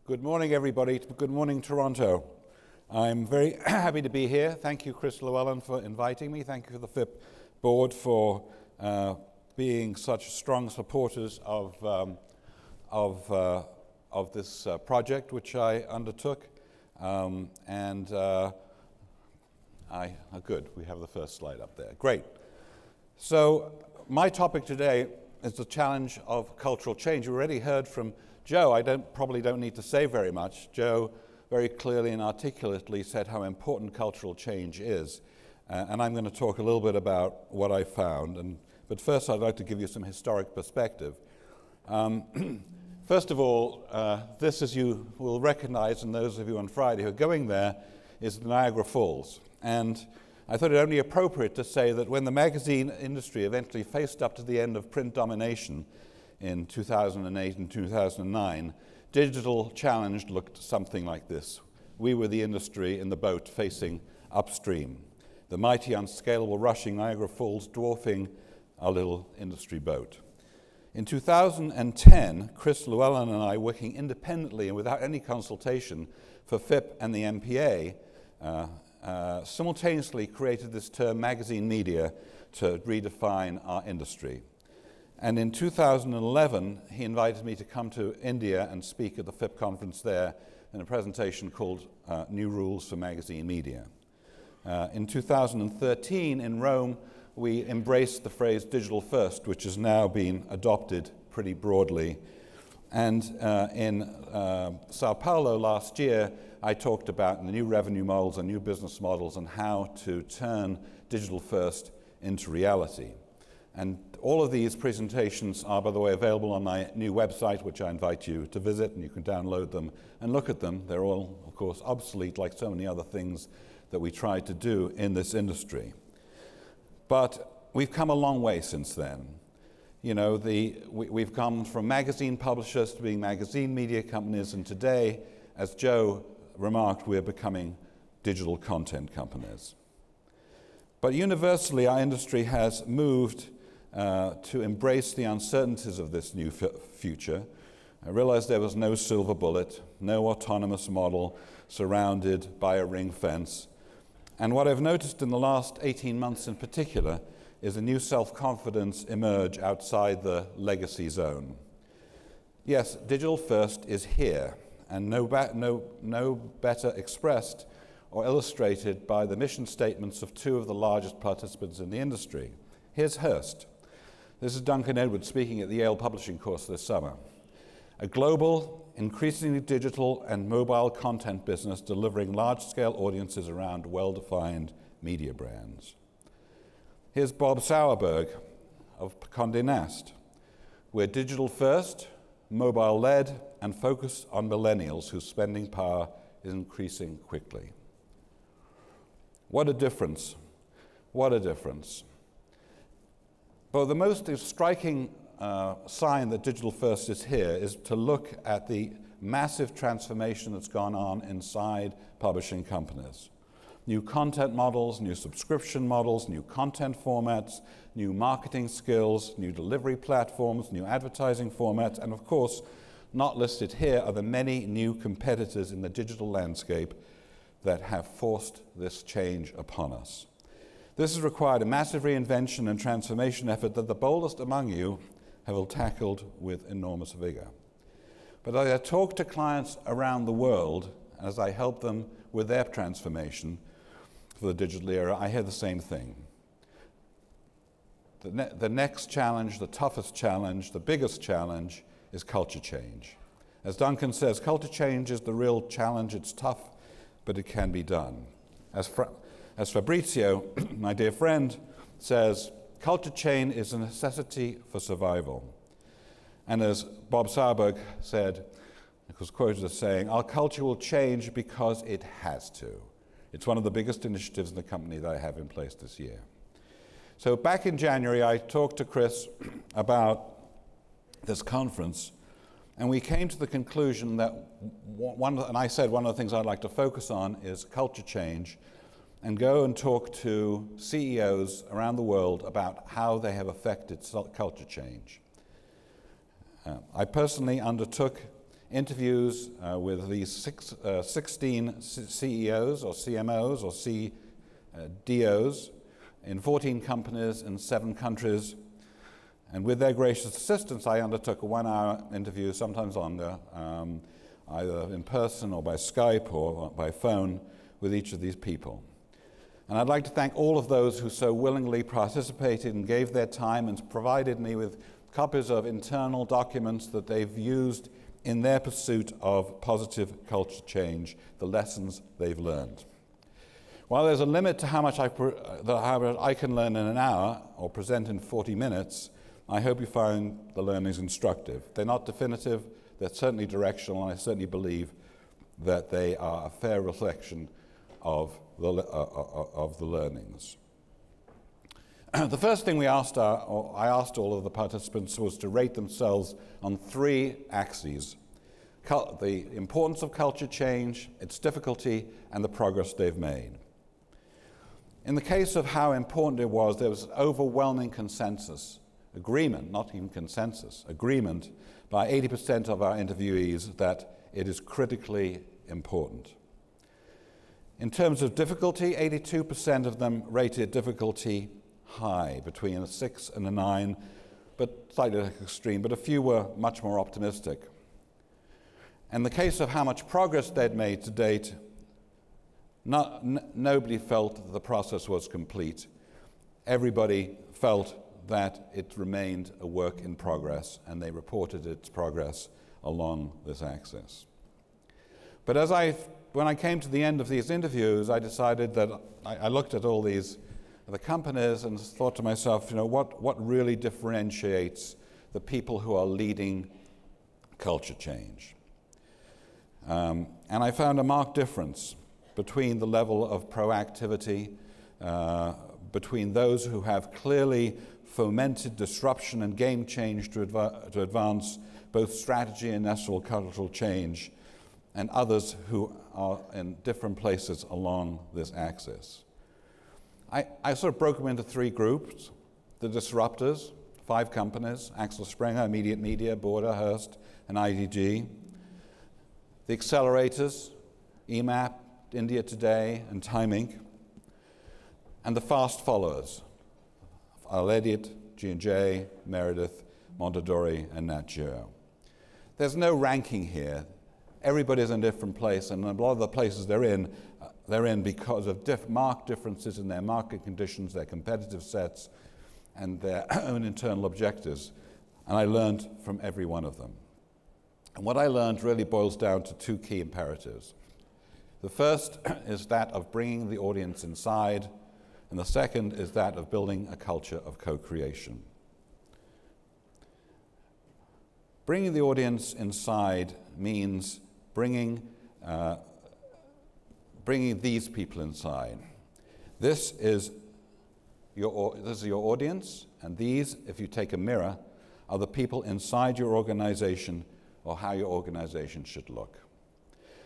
Good morning, everybody. Good morning, Toronto. I'm very happy to be here. Thank you, Chris Llewellyn, for inviting me. Thank you for the FIPP board for being such strong supporters of this project, which I undertook. Good. We have the first slide up there. Great. So my topic today is the challenge of cultural change. You already heard from Joe. I probably don't need to say very much. Joe very clearly and articulately said how important cultural change is. And I'm going to talk a little bit about what I found. But first, I'd like to give you some historic perspective. First of all, this, as you will recognize, and those of you on Friday who are going there, is Niagara Falls. And I thought it only appropriate to say that when the magazine industry eventually faced up to the end of print domination in 2008 and 2009, digital challenge looked something like this. We were the industry in the boat facing upstream, the mighty, unscalable, rushing Niagara Falls dwarfing our little industry boat. In 2010, Chris Llewellyn and I, working independently and without any consultation for FIPP and the MPA, simultaneously created this term magazine media to redefine our industry. And in 2011, he invited me to come to India and speak at the FIPP conference there in a presentation called New Rules for Magazine Media. In 2013, in Rome, we embraced the phrase digital first, which has now been adopted pretty broadly. And in Sao Paulo last year, I talked about the new revenue models and new business models and how to turn digital first into reality. And all of these presentations are, by the way, available on my new website, which I invite you to visit, and you can download them and look at them. They're all, of course, obsolete, like so many other things that we try to do in this industry. But we've come a long way since then. You know, we've come from magazine publishers to being magazine media companies, and today, as Joe remarked, we're becoming digital content companies. But universally, our industry has moved to embrace the uncertainties of this new future. I realized there was no silver bullet, no autonomous model surrounded by a ring fence. And what I've noticed in the last 18 months in particular is a new self-confidence emerge outside the legacy zone. Yes, digital first is here, and no better expressed or illustrated by the mission statements of two of the largest participants in the industry. Here's Hearst. This is Duncan Edwards speaking at the Yale Publishing course this summer. A global, increasingly digital and mobile content business delivering large-scale audiences around well-defined media brands. Here's Bob Sauerberg of Condé Nast. We're digital first, mobile-led, and focused on millennials whose spending power is increasing quickly. What a difference. What a difference. But the most striking sign that digital first is here is to look at the massive transformation that's gone on inside publishing companies. New content models, new subscription models, new content formats, new marketing skills, new delivery platforms, new advertising formats, and of course, not listed here are the many new competitors in the digital landscape that have forced this change upon us. This has required a massive reinvention and transformation effort that the boldest among you have tackled with enormous vigor. But as I talk to clients around the world, as I help them with their transformation for the digital era, I hear the same thing. The next challenge, the toughest challenge, the biggest challenge is culture change. As Duncan says, culture change is the real challenge. It's tough, but it can be done. As Fabrizio, my dear friend, says, culture change is a necessity for survival. And as Bob Sauerberg said, it was quoted as saying, our culture will change because it has to. It's one of the biggest initiatives in the company that I have in place this year. So back in January, I talked to Chris about this conference, and we came to the conclusion that and I said one of the things I'd like to focus on is culture change, and go and talk to CEOs around the world about how they have affected culture change. I personally undertook interviews with these 16 CEOs or CMOs or CDOs in 14 companies in 7 countries. And with their gracious assistance, I undertook a 1-hour interview, sometimes longer, either in person or by Skype or by phone with each of these people. And I'd like to thank all of those who so willingly participated and gave their time and provided me with copies of internal documents that they've used in their pursuit of positive culture change, the lessons they've learned. While there's a limit to how much I can learn in an hour or present in 40 minutes, I hope you find the learnings instructive. They're not definitive, they're certainly directional, and I certainly believe that they are a fair reflection of the learnings. The first thing I asked all of the participants was to rate themselves on 3 axes: the importance of culture change, its difficulty, and the progress they've made. In the case of how important it was, there was overwhelming consensus, agreement, not even consensus, agreement by 80% of our interviewees that it is critically important. In terms of difficulty, 82% of them rated difficulty high, between a 6 and a 9, but slightly extreme, but a few were much more optimistic. In the case of how much progress they'd made to date, nobody felt that the process was complete. Everybody felt that it remained a work in progress, and they reported its progress along this axis. But when I came to the end of these interviews, I decided that I looked at all the companies and thought to myself, what really differentiates the people who are leading culture change? And I found a marked difference between the level of proactivity, between those who have clearly fomented disruption and game change to advance both strategy and national cultural change, and others who are in different places along this axis. I sort of broke them into 3 groups: the disruptors, 5 companies, Axel Springer, Immediate Media, Border, Hearst, and IDG; the accelerators, EMAP, India Today, and Time Inc.; and the fast followers, Elliott, G&J, Meredith, Mondadori, and Nat Geo. There's no ranking here. Everybody's in a different place, and a lot of the places they're in because of marked differences in their market conditions, their competitive sets, and their own internal objectives. And I learned from every one of them. And what I learned really boils down to 2 key imperatives. The first is that of bringing the audience inside, and the second is that of building a culture of co-creation. Bringing the audience inside means bringing these people inside. This is your audience, and these, if you take a mirror, are the people inside your organization or how your organization should look.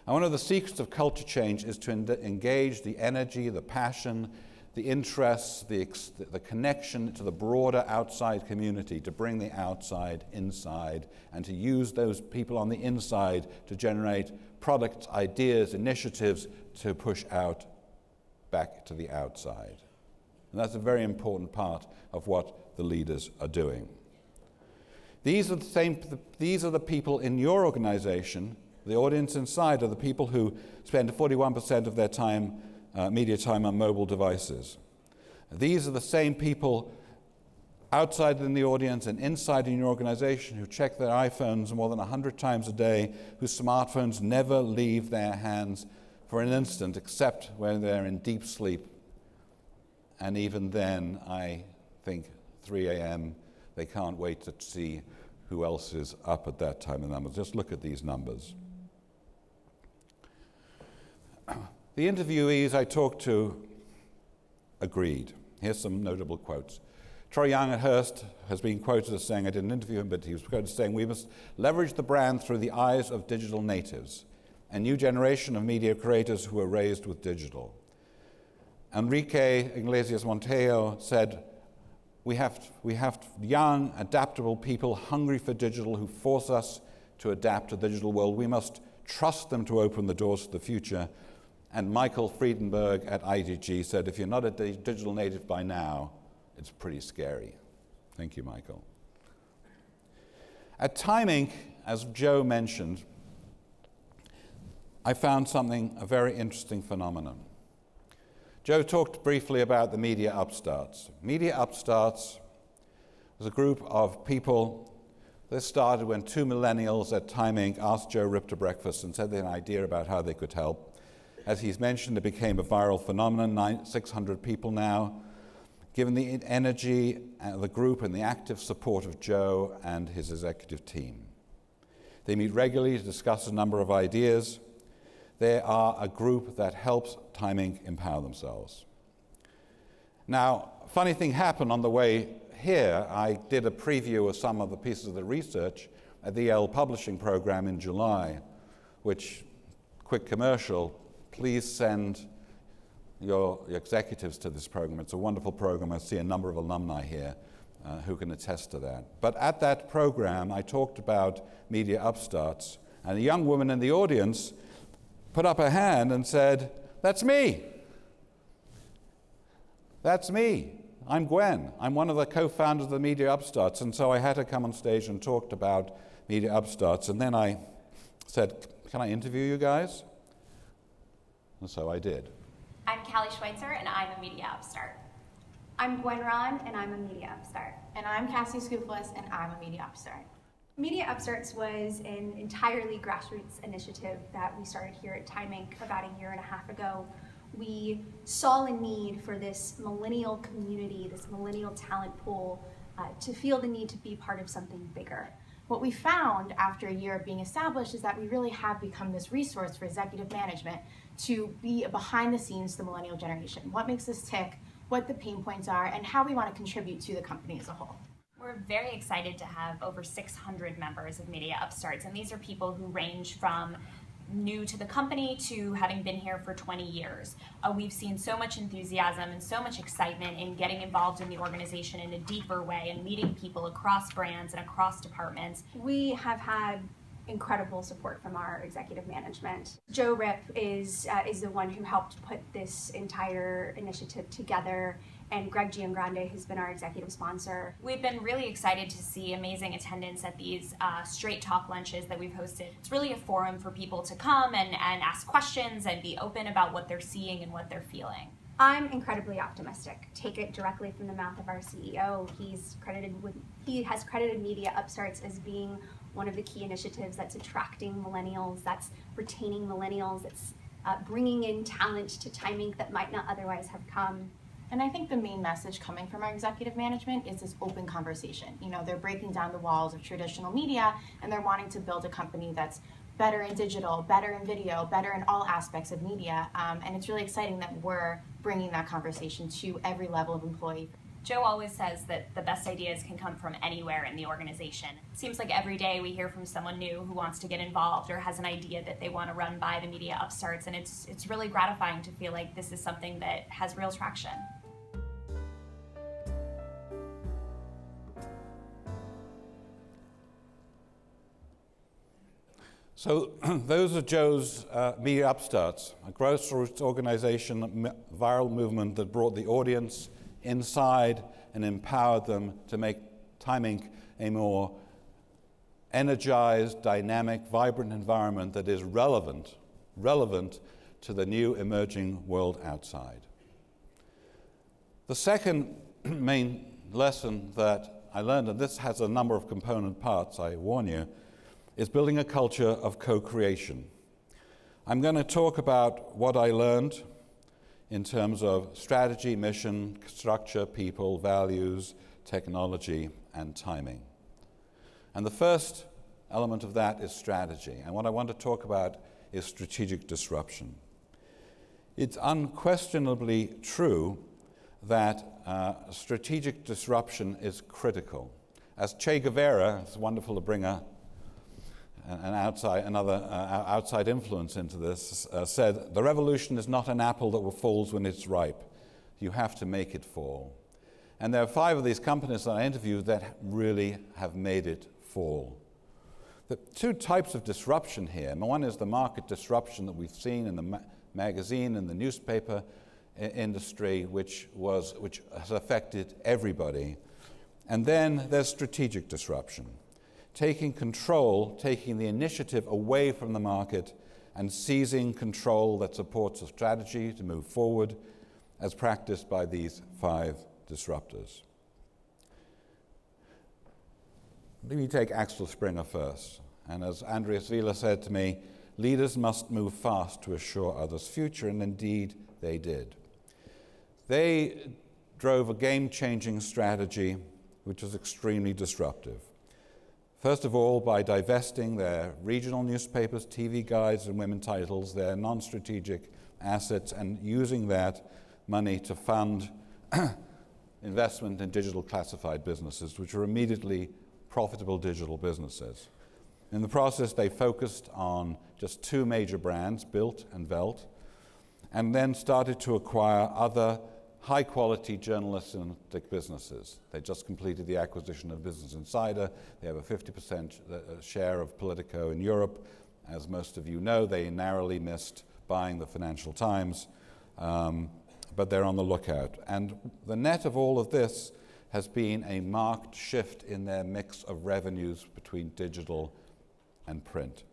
And one of the secrets of culture change is to engage the energy, the passion, the interests, the connection to the broader outside community, to bring the outside inside, and to use those people on the inside to generate products, ideas, initiatives to push out back to the outside. And that's a very important part of what the leaders are doing. These are the people in your organization. The audience inside are the people who spend 41% of their time, media time, on mobile devices. These are the same people outside in the audience and inside in your organization who check their iPhones more than 100 times a day, whose smartphones never leave their hands for an instant except when they're in deep sleep. And even then, I think 3 a.m., they can't wait to see who else is up at that time. And just look at these numbers. The interviewees I talked to agreed. Here's some notable quotes. Troy Young at Hearst has been quoted as saying, I didn't interview him, but he was quoted as saying, we must leverage the brand through the eyes of digital natives, a new generation of media creators who were raised with digital. Enrique Iglesias Montejo said, we have young, adaptable people hungry for digital who force us to adapt to the digital world. We must trust them to open the doors to the future. And Michael Friedenberg at IDG said, if you're not a digital native by now, it's pretty scary. Thank you, Michael. At Time Inc., as Joe mentioned, I found a very interesting phenomenon. Joe talked briefly about the media upstarts. Media upstarts was a group of people. This started when 2 millennials at Time Inc. asked Joe Rip to breakfast and said they had an idea about how they could help. As he's mentioned, it became a viral phenomenon, 600 people now. Given the energy of the group and the active support of Joe and his executive team. They meet regularly to discuss a number of ideas. They are a group that helps Time Inc. empower themselves. Now, a funny thing happened on the way here. I did a preview of some of the pieces of the research at the Yale Publishing Program in July, which, quick commercial, please send your executives to this program. It's a wonderful program. I see a number of alumni here who can attest to that. But at that program, I talked about media upstarts, and a young woman in the audience put up her hand and said, "That's me. That's me. I'm Gwen. I'm one of the co-founders of the media upstarts." And so I had to come on stage and talked about media upstarts. And then I said, "Can I interview you guys?" And so I did. I'm Callie Schweitzer, and I'm a media upstart. I'm Gwen Ron, and I'm a media upstart. And I'm Cassie Skouflis, and I'm a media upstart. Media Upstarts was an entirely grassroots initiative that we started here at Time Inc. about a year and a half ago. We saw a need for this millennial community, this millennial talent pool, to feel the need to be part of something bigger. What we found after a year of being established is that we really have become this resource for executive management to be behind the scenes to the millennial generation. What makes us tick, what the pain points are, and how we want to contribute to the company as a whole. We're very excited to have over 600 members of Media Upstarts, and these are people who range from new to the company to having been here for 20 years. We've seen so much enthusiasm and so much excitement in getting involved in the organization in a deeper way and meeting people across brands and across departments. We have had incredible support from our executive management. Joe Rip is the one who helped put this entire initiative together, and Greg Giangrande has been our executive sponsor. We've been really excited to see amazing attendance at these straight talk lunches that we've hosted. It's really a forum for people to come and ask questions and be open about what they're seeing and what they're feeling. I'm incredibly optimistic. Take it directly from the mouth of our CEO. He has credited Media Upstarts as being one of the key initiatives that's attracting millennials, that's retaining millennials, that's bringing in talent to Time Inc. that might not otherwise have come. And I think the main message coming from our executive management is this open conversation. You know, they're breaking down the walls of traditional media, and they're wanting to build a company that's better in digital, better in video, better in all aspects of media. And it's really exciting that we're bringing that conversation to every level of employee. Joe always says that the best ideas can come from anywhere in the organization. It seems like every day we hear from someone new who wants to get involved or has an idea that they want to run by the Media Upstarts, and it's really gratifying to feel like this is something that has real traction. So those are Joe's Media Upstarts, a grassroots organization, viral movement that brought the audience inside and empowered them to make Time Inc. a more energized, dynamic, vibrant environment that is relevant to the new emerging world outside. The second main lesson that I learned, and this has a number of component parts, I warn you, is building a culture of co-creation. I'm going to talk about what I learned in terms of strategy, mission, structure, people, values, technology, and timing. And the first element of that is strategy. And what I want to talk about is strategic disruption. It's unquestionably true that strategic disruption is critical. As Che Guevara, it's wonderful to bring another outside influence into this, said, "The revolution is not an apple that falls when it's ripe. You have to make it fall." And there are 5 of these companies that I interviewed that really have made it fall. The two types of disruption here. One is the market disruption that we've seen in the magazine and the newspaper industry, which has affected everybody. And then there's strategic disruption, taking control, taking the initiative away from the market and seizing control that supports a strategy to move forward, as practiced by these 5 disruptors. Let me take Axel Springer first. And as Andreas Wieler said to me, leaders must move fast to assure others' future, and indeed they did. They drove a game-changing strategy which was extremely disruptive. First of all, by divesting their regional newspapers, TV guides, and women titles, their non-strategic assets, and using that money to fund investment in digital classified businesses, which were immediately profitable digital businesses. In the process, they focused on just 2 major brands, Bild and Welt, and then started to acquire other high-quality journalistic businesses. They just completed the acquisition of Business Insider. They have a 50% share of Politico in Europe. As most of you know, they narrowly missed buying the Financial Times, but they're on the lookout. And the net of all of this has been a marked shift in their mix of revenues between digital and print.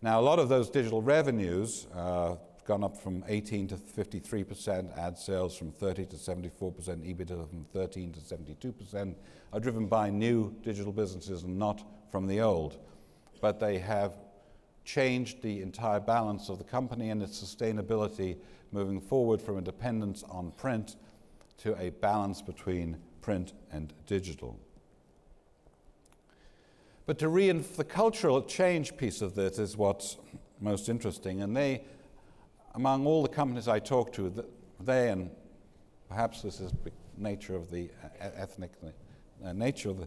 Now, a lot of those digital revenues gone up from 18 to 53%, ad sales from 30 to 74%, EBITDA from 13 to 72%, are driven by new digital businesses and not from the old. But they have changed the entire balance of the company and its sustainability, moving forward from a dependence on print to a balance between print and digital. But the cultural change piece of this is what's most interesting, and they, among all the companies I talk to, they, and perhaps this is the nature of the ethnic nature of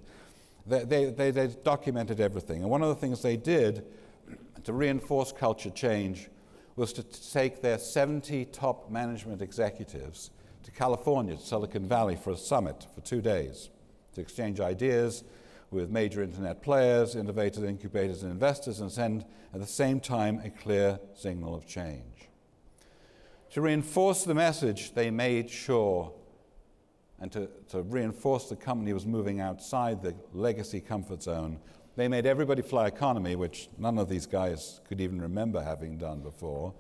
they documented everything. And one of the things they did to reinforce culture change was to take their 70 top management executives to California, to Silicon Valley, for a summit for 2 days to exchange ideas with major internet players, innovators, incubators, and investors, and send at the same time a clear signal of change. To reinforce the message, they made sure, and to reinforce the company was moving outside the legacy comfort zone, they made everybody fly economy, which none of these guys could even remember having done before.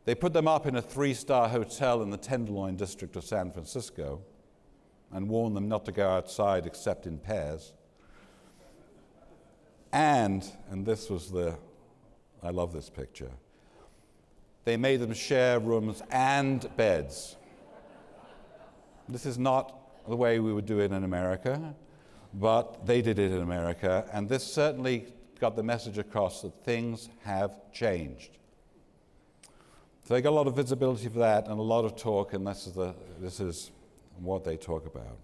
They put them up in a 3-star hotel in the Tenderloin district of San Francisco and warned them not to go outside except in pairs. And this was I love this picture, they made them share rooms and beds. This is not the way we would do it in America, but they did it in America, and this certainly got the message across that things have changed. So they got a lot of visibility for that and a lot of talk, and this is what they talk about.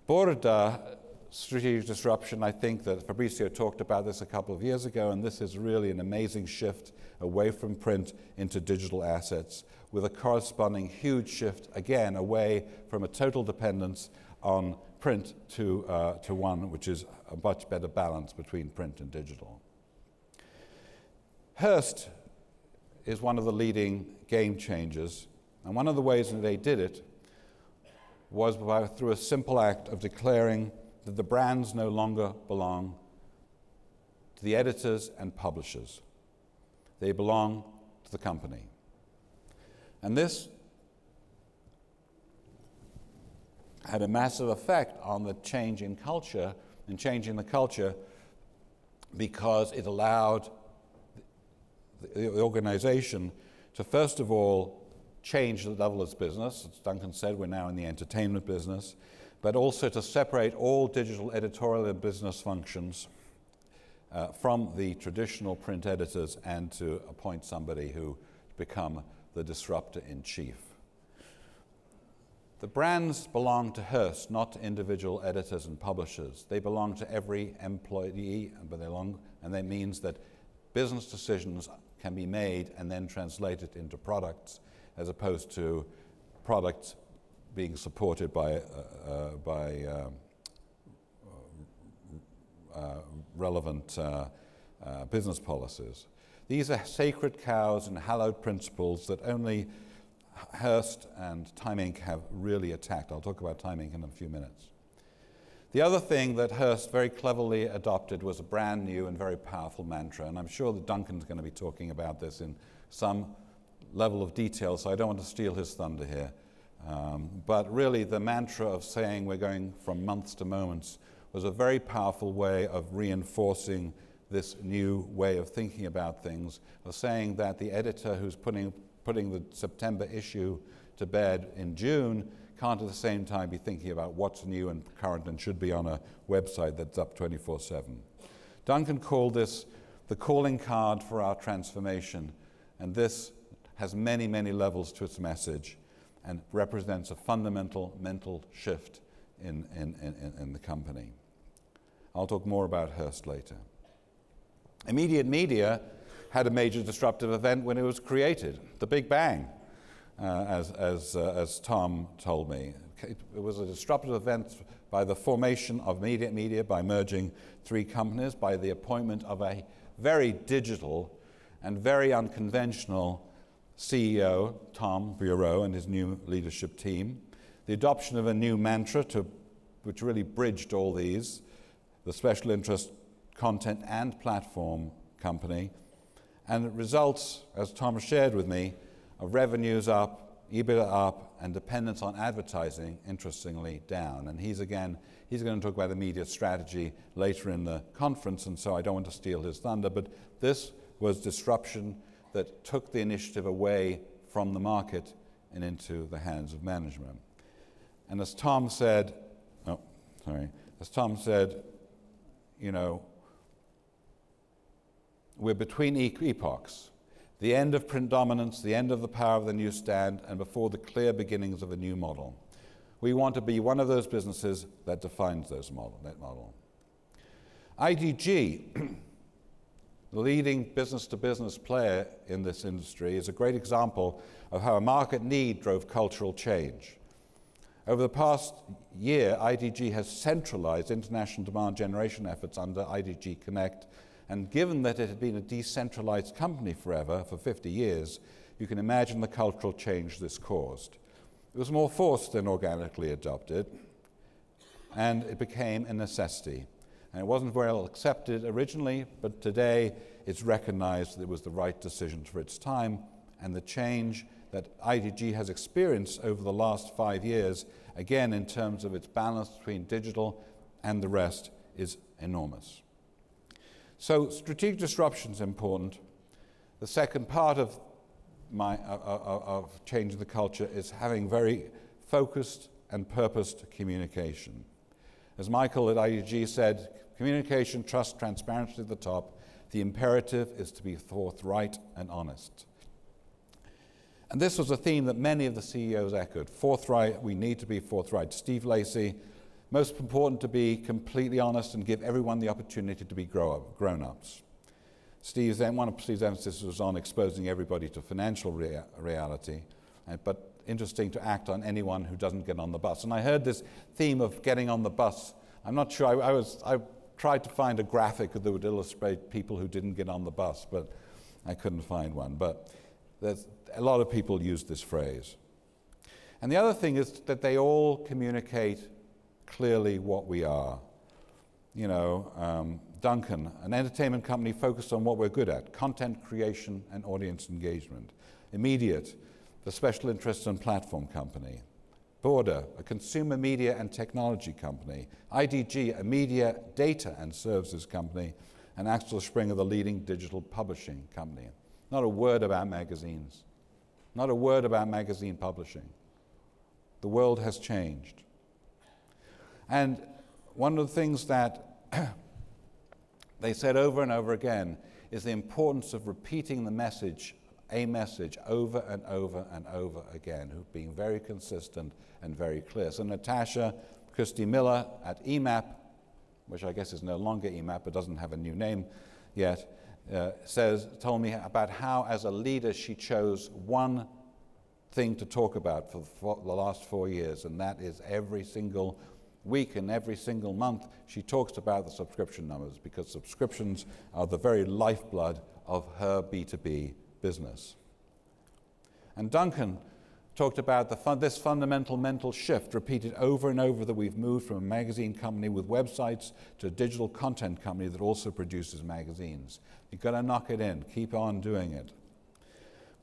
Borda, strategic disruption, I think that Fabrizio talked about this a couple of years ago, and this is really an amazing shift away from print into digital assets, with a corresponding huge shift, again, away from a total dependence on print to one which is a much better balance between print and digital. Hearst is one of the leading game changers, and one of the ways that they did it was through a simple act of declaring that the brands no longer belong to the editors and publishers. They belong to the company. And this had a massive effect on the change in culture, and changing the culture, because it allowed the organization to, first of all, change the level of its business. As Duncan said, we're now in the entertainment business, but also to separate all digital editorial and business functions from the traditional print editors, and to appoint somebody who become the disruptor in chief. The brands belong to Hearst, not to individual editors and publishers. They belong to every employee, and that means that business decisions can be made and then translated into products, as opposed to products being supported by relevant business policies. These are sacred cows and hallowed principles that only Hearst and Time Inc. have really attacked. I'll talk about Time Inc. in a few minutes. The other thing that Hearst very cleverly adopted was a brand new and very powerful mantra, and I'm sure that Duncan's going to be talking about this in some level of detail, so I don't want to steal his thunder here. But really the mantra of saying we're going from months to moments was a very powerful way of reinforcing this new way of thinking about things, of saying that the editor who's putting the September issue to bed in June can't at the same time be thinking about what's new and current and should be on a website that's up 24/7. Duncan called this the calling card for our transformation, and this has many, many levels to its message and represents a fundamental mental shift in the company. I'll talk more about Hearst later. Immediate Media had a major disruptive event when it was created, the Big Bang, as Tom told me. It was a disruptive event by the formation of Immediate Media, by merging three companies, by the appointment of a very digital and very unconventional CEO, Tom Bureau, and his new leadership team, the adoption of a new mantra which really bridged all these, the special interest content and platform company, and it results, as Tom shared with me, of revenues up, EBITDA up, and dependence on advertising, interestingly, down. And he's going to talk about the media strategy later in the conference, and so I don't want to steal his thunder, but this was disruption that took the initiative away from the market and into the hands of management. And as Tom said, you know, we're between epochs. The end of print dominance, the end of the power of the newsstand, and before the clear beginnings of a new model. We want to be one of those businesses that defines that model. IDG, the leading business-to-business player in this industry, is a great example of how a market need drove cultural change. Over the past year, IDG has centralized international demand generation efforts under IDG Connect, and given that it had been a decentralized company forever, for 50 years, you can imagine the cultural change this caused. It was more forced than organically adopted, and it became a necessity. And it wasn't well accepted originally, but today it's recognized that it was the right decision for its time, and the change that IDG has experienced over the last 5 years, again in terms of its balance between digital and the rest, is enormous. So strategic disruption is important. The second part of changing the culture is having very focused and purposed communication. As Michael at IDG said, communication, trust, transparency at the top. The imperative is to be forthright and honest. And this was a theme that many of the CEOs echoed. Forthright, we need to be forthright. Steve Lacy, most important to be completely honest and give everyone the opportunity to be grown-ups. One of Steve's emphasis was on exposing everybody to financial reality, but interesting to act on anyone who doesn't get on the bus. And I heard this theme of getting on the bus. I'm not sure, I tried to find a graphic that would illustrate people who didn't get on the bus, but I couldn't find one. But a lot of people use this phrase. And the other thing is that they all communicate clearly what we are. You know, Duncan, an entertainment company focused on what we're good at, content creation and audience engagement. Immediate, the special interests and platform company. Border, a consumer media and technology company. IDG, a media, data and services company. And Axel Springer, the leading digital publishing company. Not a word about magazines. Not a word about magazine publishing. The world has changed. And one of the things that they said over and over again is the importance of repeating the message, a message, over and over and over again, being very consistent and very clear. So Natasha Christie Miller at EMAP, which I guess is no longer EMAP, but doesn't have a new name yet, told me about how, as a leader, she chose one thing to talk about for the last 4 years, and that is every single week and every single month, she talks about the subscription numbers, because subscriptions are the very lifeblood of her B2B business. And Duncan talked about this fundamental mental shift, repeated over and over, that we've moved from a magazine company with websites to a digital content company that also produces magazines. You've got to knock it in, keep on doing it.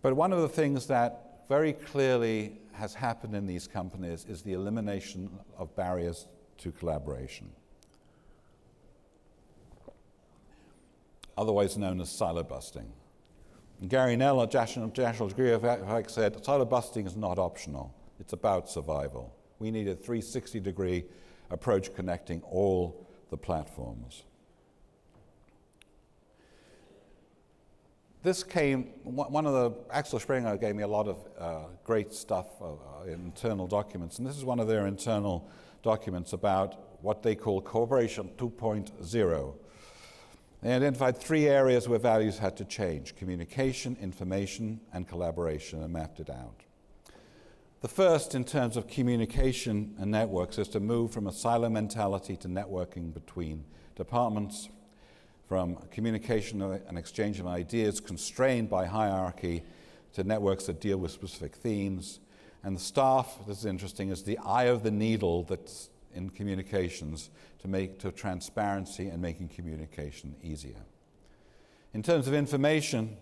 But one of the things that very clearly has happened in these companies is the elimination of barriers to collaboration, otherwise known as silo busting. And Gary Nell at National Degree of FIPP said, silo busting is not optional, it's about survival. We need a 360-degree approach connecting all the platforms. This came, Axel Springer gave me a lot of great stuff, internal documents, and this is one of their internal documents about what they call Cooperation 2.0. They identified 3 areas where values had to change: communication, information, and collaboration, and mapped it out. The first, in terms of communication and networks, is to move from a silo mentality to networking between departments, from communication and exchange of ideas constrained by hierarchy to networks that deal with specific themes. And the staff, this is interesting, is the eye of the needle that's in communications to transparency and making communication easier. In terms of information,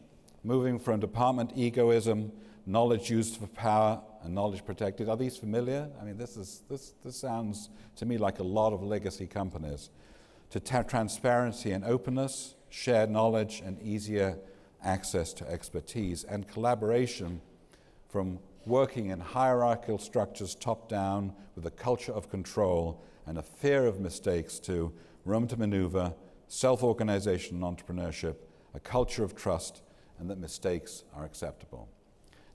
moving from department egoism, knowledge used for power, and knowledge protected. Are these familiar? I mean, this sounds to me like a lot of legacy companies. To transparency and openness, shared knowledge, and easier access to expertise, and collaboration from working in hierarchical structures top-down with a culture of control and a fear of mistakes to room to maneuver, self-organization and entrepreneurship, a culture of trust, and that mistakes are acceptable.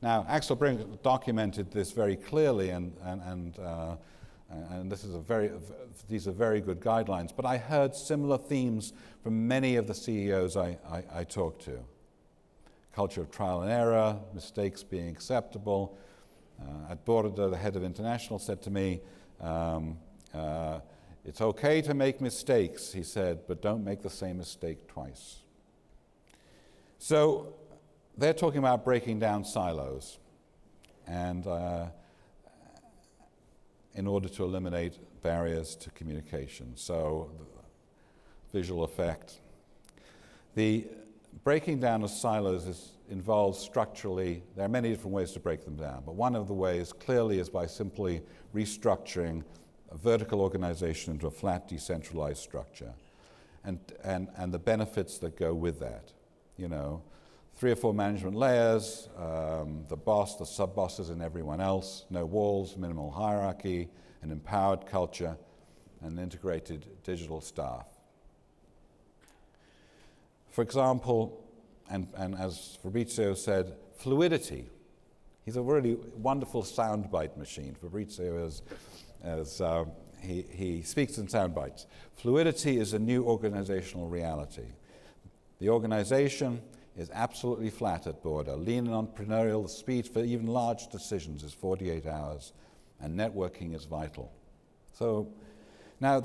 Now, Axel Springer documented this very clearly, and these are very good guidelines, but I heard similar themes from many of the CEOs I talked to. Culture of trial and error, mistakes being acceptable. At Border, the head of international said to me, it's okay to make mistakes, he said, but don't make the same mistake twice. So they're talking about breaking down silos and in order to eliminate barriers to communication. So visual effect. The breaking down of silos involves structurally, there are many different ways to break them down, but one of the ways clearly is by simply restructuring a vertical organization into a flat, decentralized structure, and the benefits that go with that. You know, 3 or 4 management layers, the boss, the sub-bosses, and everyone else, no walls, minimal hierarchy, an empowered culture, and integrated digital staff. For example, and as Fabrizio said, fluidity. He's a really wonderful soundbite machine. Fabrizio he speaks in soundbites. Fluidity is a new organizational reality. The organization is absolutely flat at Border. Lean and entrepreneurial, the speed for even large decisions is 48 hours, and networking is vital. So now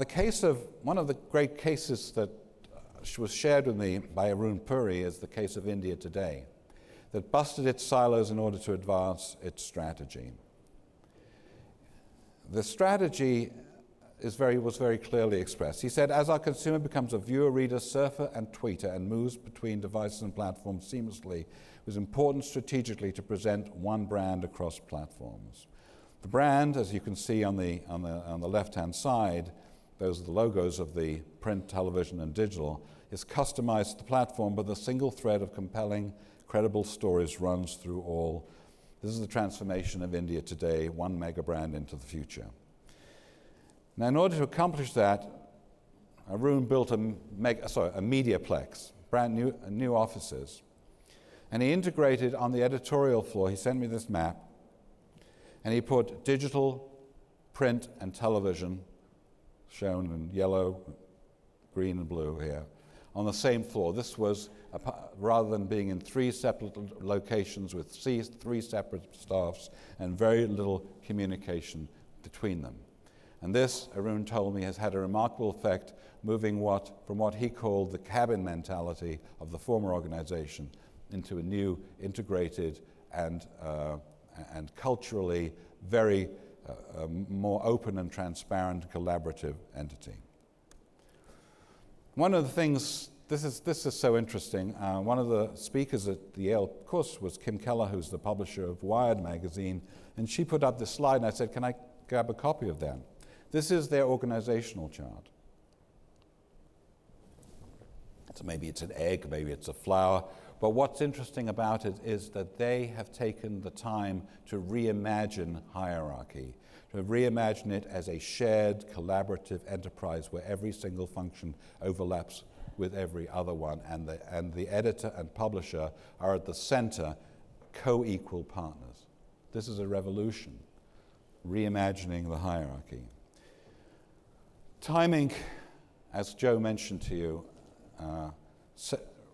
one of the great cases that was shared with me by Arun Puri is the case of India today, that busted its silos in order to advance its strategy. The strategy was very clearly expressed. He said, as our consumer becomes a viewer, reader, surfer, and tweeter and moves between devices and platforms seamlessly, it was important strategically to present one brand across platforms. The brand, as you can see on the left-hand side, those are the logos of the print, television, and digital, is customized to the platform, but the single thread of compelling, credible stories runs through all. This is the transformation of India today, one mega brand into the future. Now, in order to accomplish that, Arun built a mediaplex, brand new offices, and he integrated on the editorial floor. He sent me this map, and he put digital, print, and television, shown in yellow, green, and blue here, on the same floor. This was, rather than being in 3 separate locations with 3 separate staffs and very little communication between them. And this, Arun told me, has had a remarkable effect, moving from what he called the cabin mentality of the former organization into a new integrated and culturally very more open and transparent collaborative entity. One of the things, this is so interesting, one of the speakers at the Yale course was Kim Keller, who's the publisher of Wired magazine, and she put up this slide and I said, can I grab a copy of that? This is their organizational chart. So maybe it's an egg, maybe it's a flower, but what's interesting about it is that they have taken the time to reimagine hierarchy, to reimagine it as a shared collaborative enterprise where every single function overlaps with every other one, and the editor and publisher are at the center, co-equal partners. This is a revolution, reimagining the hierarchy. Timing, as Joe mentioned to you,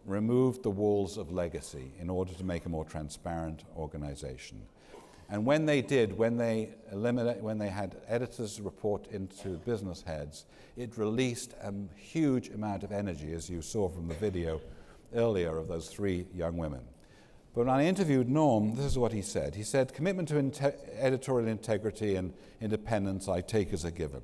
removed the walls of legacy in order to make a more transparent organization. And when they did, when they had editors report into business heads, it released a huge amount of energy, as you saw from the video earlier of those 3 young women. But when I interviewed Norm, this is what he said. He said, commitment to editorial integrity and independence I take as a given.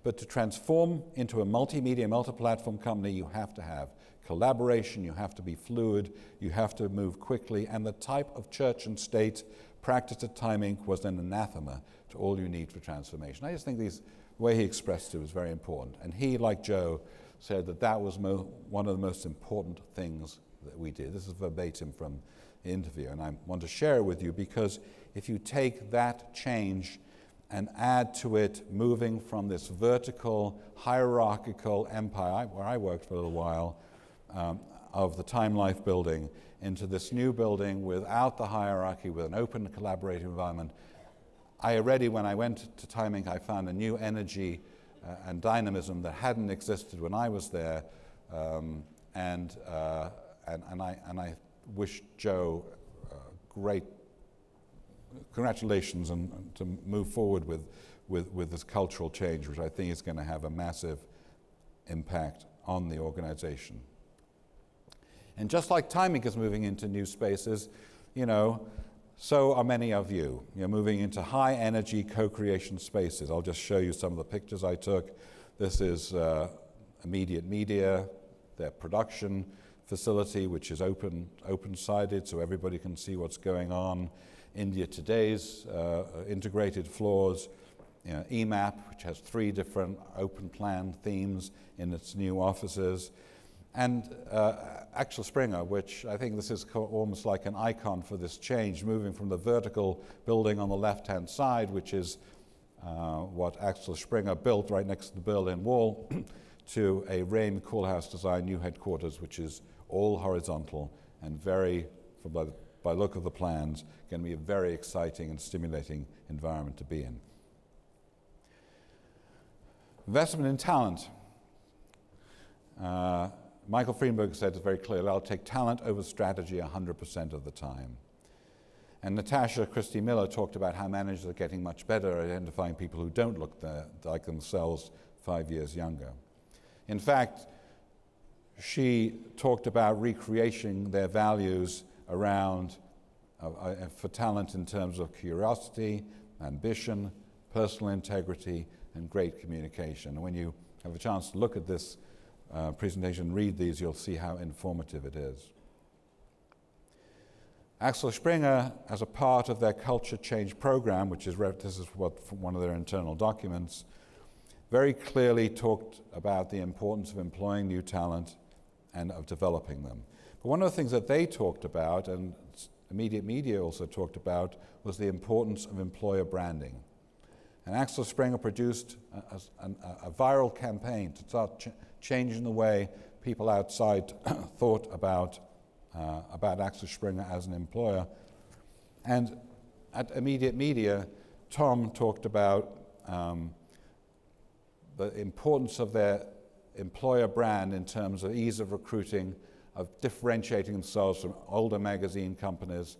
But to transform into a multimedia, multi-platform company, you have to have collaboration, you have to be fluid, you have to move quickly, and the type of church and state practiced at Time Inc. was an anathema to all you need for transformation. I just think the way he expressed it was very important. And he, like Joe, said that that was one of the most important things that we did. This is verbatim from the interview, and I want to share it with you because if you take that change and add to it moving from this vertical, hierarchical empire, where I worked for a little while, of the Time Life building, into this new building without the hierarchy, with an open collaborative environment. I already, when I went to Time Inc., I found a new energy and dynamism that hadn't existed when I was there, and I wish Joe great congratulations and to move forward with this cultural change, which I think is going to have a massive impact on the organization. And just like Time Inc. is moving into new spaces, so are many of you. You're moving into high-energy co-creation spaces. I'll just show you some of the pictures I took. This is Immediate Media, their production facility, which is open-sided, so everybody can see what's going on. India Today's integrated floors, EMAP, which has 3 different open plan themes in its new offices, and Axel Springer, which I think this is almost like an icon for this change, moving from the vertical building on the left-hand side, which is what Axel Springer built right next to the Berlin Wall, to a Rain Koolhaas design new headquarters, which is all horizontal and very, by look of the plans, going to be a very exciting and stimulating environment to be in. Investment in talent. Michael Freenberg said it very clearly, I'll take talent over strategy 100% of the time. And Natasha Christie Miller talked about how managers are getting much better at identifying people who don't look like themselves 5 years younger. In fact, she talked about recreating their values around for talent in terms of curiosity, ambition, personal integrity, and great communication. And when you have a chance to look at this presentation, read these, you'll see how informative it is. Axel Springer, as a part of their culture change program, which is this is one of their internal documents, very clearly talked about the importance of employing new talent and of developing them. But one of the things that they talked about, and Immediate Media also talked about, was the importance of employer branding. And Axel Springer produced a viral campaign to start changing the way people outside thought about Axel Springer as an employer. And at Immediate Media, Tom talked about the importance of their employer brand in terms of ease of recruiting, of differentiating themselves from older magazine companies,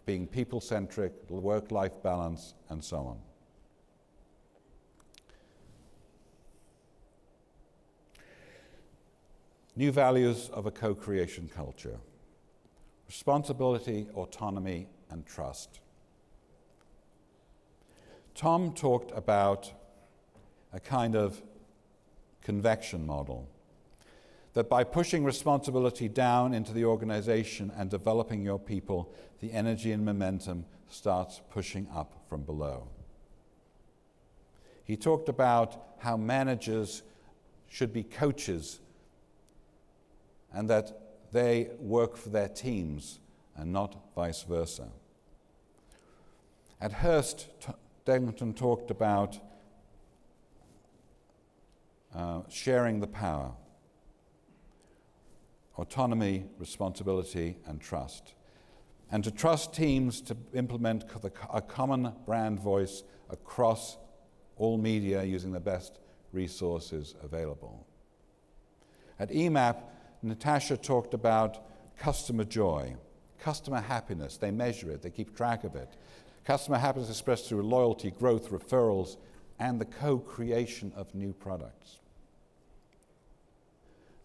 being people-centric, work-life balance, and so on. New values of a co-creation culture. Responsibility, autonomy, and trust. Tom talked about a kind of convection model, that by pushing responsibility down into the organization and developing your people, the energy and momentum starts pushing up from below. He talked about how managers should be coaches and that they work for their teams and not vice versa. At Hearst, Denton talked about sharing the power, autonomy, responsibility, and trust. And to trust teams to implement a common brand voice across all media using the best resources available. At EMAP, Natasha talked about customer joy, customer happiness. They measure it, they keep track of it. Customer happiness expressed through loyalty, growth, referrals, and the co-creation of new products.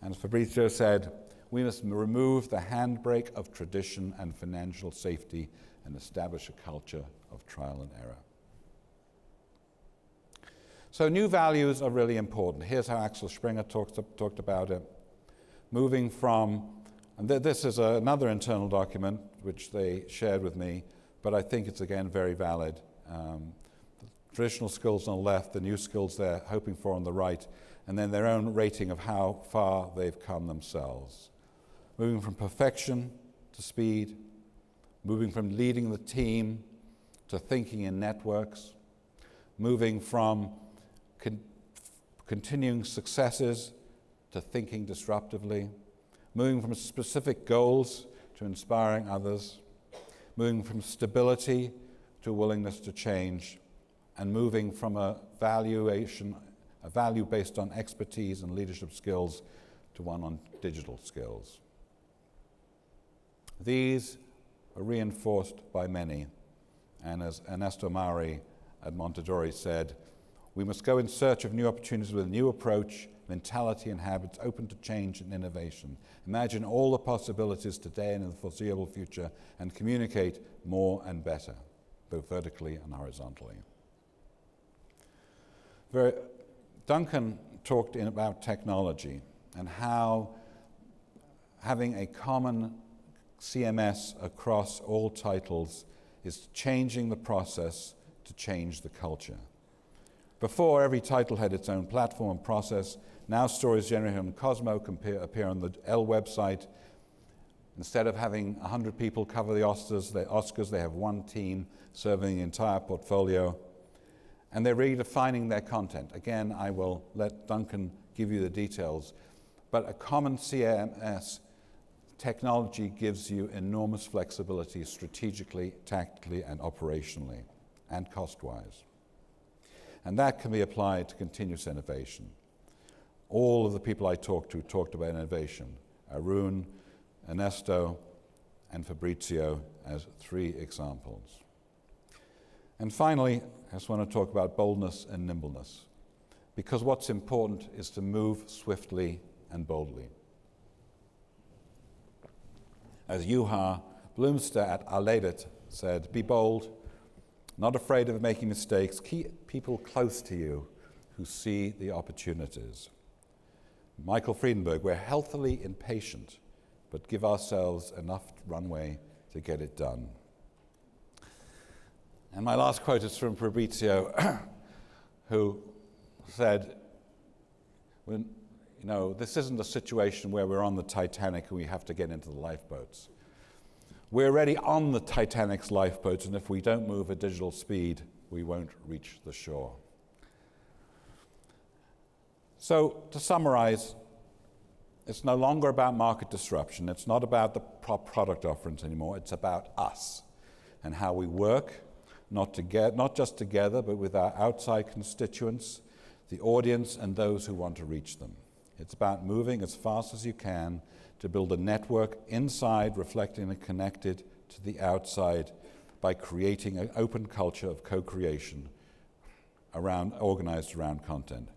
And Fabrizio said, we must remove the handbrake of tradition and financial safety and establish a culture of trial and error. So new values are really important. Here's how Axel Springer talked about it. Moving from, and this is another internal document which they shared with me, but I think it's again very valid. The traditional skills on the left, the new skills they're hoping for on the right, and then their own rating of how far they've come themselves. Moving from perfection to speed, moving from leading the team to thinking in networks, moving from continuing successes to thinking disruptively, moving from specific goals to inspiring others, moving from stability to willingness to change, and moving from a value based on expertise and leadership skills to one on digital skills. These are reinforced by many, and as Ernesto Mauri at Montadori said, we must go in search of new opportunities with a new approach, mentality and habits open to change and innovation. Imagine all the possibilities today and in the foreseeable future and communicate more and better, both vertically and horizontally. Duncan talked about technology and how having a common CMS across all titles is changing the process to change the culture. Before, every title had its own platform and process. Now stories generated on Cosmo appear on the L website. Instead of having 100 people cover the Oscars, they have one team serving the entire portfolio. And they're redefining their content. Again, I will let Duncan give you the details. But a common CMS technology gives you enormous flexibility strategically, tactically, and operationally, and cost-wise. And that can be applied to continuous innovation. All of the people I talked to talked about innovation. Arun, Ernesto, and Fabrizio as 3 examples. And finally, I just want to talk about boldness and nimbleness, because what's important is to move swiftly and boldly. As Juha Blomster at Aledet said, be bold, not afraid of making mistakes, keep people close to you who see the opportunities. Michael Friedenberg, we're healthily impatient, but give ourselves enough runway to get it done. And my last quote is from Fabrizio, who said, this isn't a situation where we're on the Titanic and we have to get into the lifeboats. We're already on the Titanic's lifeboats, and if we don't move at digital speed, we won't reach the shore. So, to summarize, it's no longer about market disruption. It's not about the product offerings anymore. It's about us and how we work, not just together, but with our outside constituents, the audience, and those who want to reach them. It's about moving as fast as you can to build a network inside, reflecting and connected to the outside by creating an open culture of co-creation organized around content.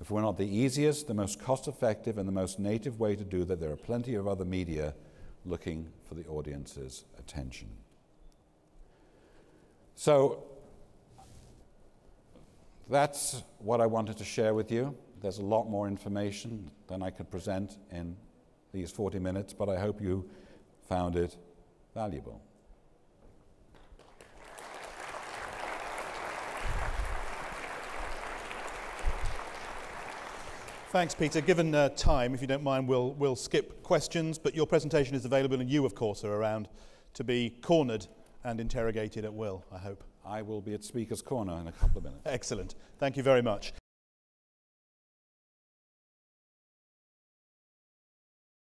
If we're not the easiest, the most cost-effective, and the most native way to do that, there are plenty of other media looking for the audience's attention. So that's what I wanted to share with you. There's a lot more information than I could present in these 40 minutes, but I hope you found it valuable. Thanks, Peter. Given time, if you don't mind, we'll skip questions, but your presentation is available, and you, of course, are around to be cornered and interrogated at will, I hope. I will be at Speaker's Corner in a couple of minutes. Excellent. Thank you very much.